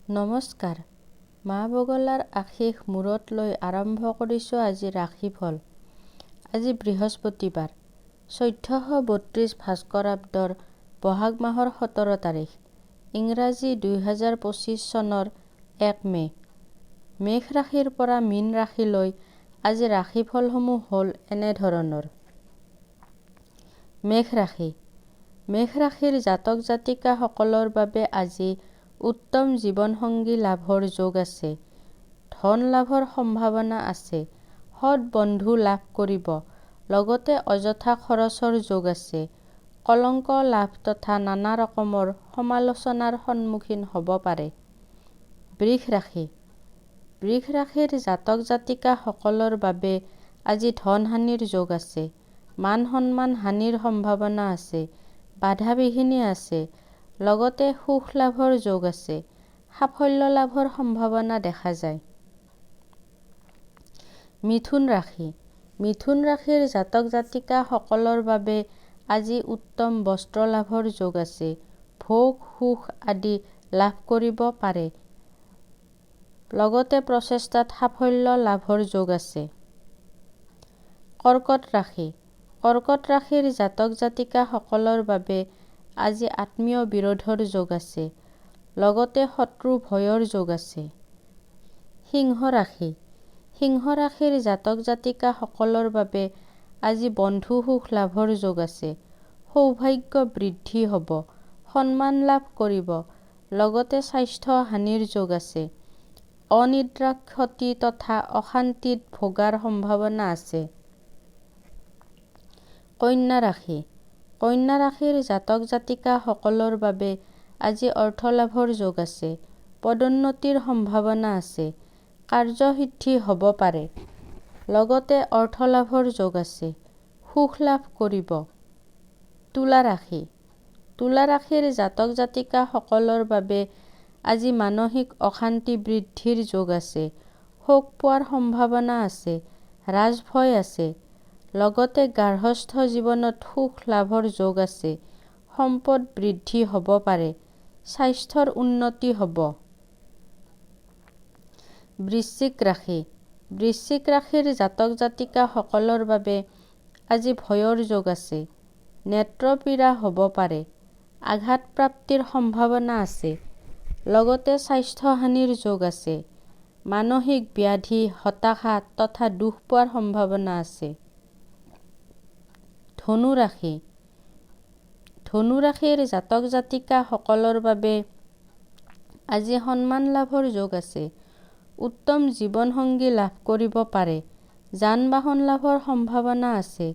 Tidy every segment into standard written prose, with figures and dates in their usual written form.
নমস্কাৰ। মা বগলাৰ আশীষ মূৰত লৈ আৰম্ভ কৰিছোঁ আজি ৰাশিফল। আজি বৃহস্পতিবাৰ ১৪৩২ ভাস্কৰাব্দৰ বহাগ মাহৰ ১৭ তাৰিখ, ইংৰাজী ২০২৫ চনৰ ১ মে'। মেষ ৰাশিৰ পৰা মীন ৰাশিলৈ আজি ৰাশিফলসমূহ হ'ল এনেধৰণৰ। মেষ ৰাশি। মেষ ৰাশিৰ জাতক জাতিকাসকলৰ বাবে আজি উত্তম জীৱনসংগী লাভৰ যোগ আছে। ধন লাভৰ সম্ভাৱনা আছে। সৎ বন্ধু লাভ কৰিব। লগতে অযথা খৰচৰ যোগ আছে। কলংক লাভ তথা নানা ৰকমৰ সমালোচনাৰ সন্মুখীন হ'ব পাৰে। বৃষ ৰাশি। বৃষ ৰাশিৰ জাতক জাতিকাসকলৰ বাবে আজি ধন হানিৰ যোগ আছে। মান সন্মান হানিৰ সম্ভাৱনা আছে। বাধা বিঘিনি আছে। লগতে সুখ লাভৰ যোগ আছে। সাফল্য লাভৰ সম্ভাৱনা দেখা যায়। মিথুন ৰাশি। মিথুন ৰাশিৰ জাতক জাতিকাসকলৰ বাবে আজি উত্তম বস্ত্ৰ লাভৰ যোগ আছে। ভোগ সুখ আদি লাভ কৰিব পাৰে। লগতে প্ৰচেষ্টাত সাফল্য লাভৰ যোগ আছে। কৰ্কট ৰাশি। কৰ্কট ৰাশিৰ জাতক জাতিকাসকলৰ বাবে আজি আত্মীয় বিৰোধৰ যোগ আছে। লগতে শত্ৰু ভয়ৰ যোগ আছে। সিংহ ৰাশি। সিংহ ৰাশিৰ জাতক জাতিকাসকলৰ বাবে আজি বন্ধু সুখ লাভৰ যোগ আছে। সৌভাগ্য বৃদ্ধি হ'ব। সন্মান লাভ কৰিব। লগতে স্বাস্থ্য হানিৰ যোগ আছে। অনিদ্ৰা ক্ষতি তথা অশান্তিত ভোগাৰ সম্ভাৱনা আছে। কন্যা ৰাশি। কন্যা ৰাশিৰ জাতক জাতিকাসকলৰ বাবে আজি অৰ্থ লাভৰ যোগ আছে। পদোন্নতিৰ সম্ভাৱনা আছে। কাৰ্যসিদ্ধি হ'ব পাৰে। লগতে অৰ্থ লাভৰ যোগ আছে। সুখ লাভ কৰিব। তুলা ৰাশি। তুলা ৰাশিৰ জাতক জাতিকাসকলৰ বাবে আজি মানসিক অশান্তি বৃদ্ধিৰ যোগ আছে। শোক পোৱাৰ সম্ভাৱনা আছে। ৰাজভয় আছে। লগতে গাৰ্হস্থ্য জীৱনত সুখ লাভৰ যোগ আছে। সম্পদ বৃদ্ধি হ'ব পাৰে। স্বাস্থ্যৰ উন্নতি হ'ব। বৃশ্চিক ৰাশি। বৃশ্চিক ৰাশিৰ জাতক জাতিকাসকলৰ বাবে আজি ভয়ৰ যোগ আছে। নেত্ৰপীড়া হ'ব পাৰে। আঘাতপ্ৰাপ্তিৰ সম্ভাৱনা আছে। লগতে স্বাস্থ্য হানিৰ যোগ আছে। মানসিক ব্যাধি হতাশা তথা দুখ পোৱাৰ সম্ভাৱনা আছে। ধনু ৰাশি। ধনু ৰাশিৰ জাতক জাতিকাসকলৰ বাবে আজি সন্মান লাভৰ যোগ আছে। উত্তম জীৱনসংগী লাভ কৰিব পাৰে। যান বাহন লাভৰ সম্ভাৱনা আছে।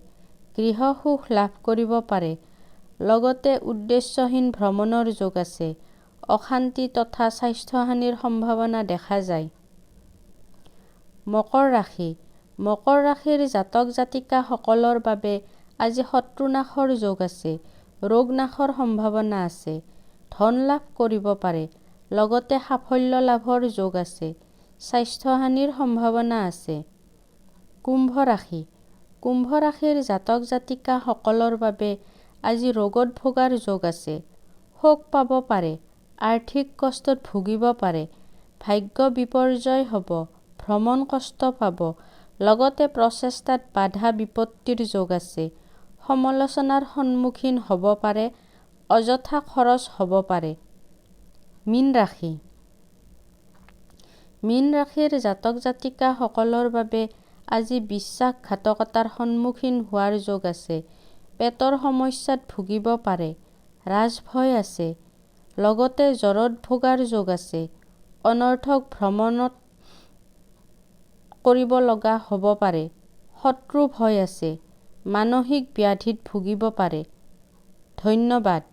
গৃহ সুখ লাভ কৰিব পাৰে। লগতে উদ্দেশ্যহীন ভ্ৰমণৰ যোগ আছে। অশান্তি তথা স্বাস্থ্যহানিৰ সম্ভাৱনা দেখা যায়। মকৰ ৰাশি। মকৰ ৰাশিৰ জাতক জাতিকাসকলৰ বাবে আজি শত্ৰুনাশৰ যোগ আছে। ৰোগ নাশৰ সম্ভাৱনা আছে। ধন লাভ কৰিব পাৰে। লগতে সাফল্য লাভৰ যোগ আছে। স্বাস্থ্যহানিৰ সম্ভাৱনা আছে। কুম্ভ ৰাশি। কুম্ভ ৰাশিৰ জাতক জাতিকাসকলৰ বাবে আজি ৰোগত ভোগাৰ যোগ আছে। শোক পাব পাৰে। আৰ্থিক কষ্টত ভুগিব পাৰে। ভাগ্য বিপৰ্যয় হ'ব। ভ্ৰমণ কষ্ট পাব। লগতে প্ৰচেষ্টাত বাধা বিপত্তিৰ যোগ আছে। সমালোচনাৰ সন্মুখীন হ'ব পাৰে। অযথা খৰচ হ'ব পাৰে। মীন ৰাশি। মীন ৰাশিৰ জাতক জাতিকাসকলৰ বাবে আজি বিশ্বাসঘাতকতাৰ সন্মুখীন হোৱাৰ যোগ আছে। পেটৰ সমস্যাত ভুগিব পাৰে। ৰাজভয় আছে। লগতে জ্বৰত ভোগাৰ যোগ আছে। অনৰ্থক ভ্ৰমণত কৰিব লগা হ'ব পাৰে। শত্ৰু ভয় আছে। মানসিক ব্যাধিত ভুগিব পাৰে। ধন্যবাদ।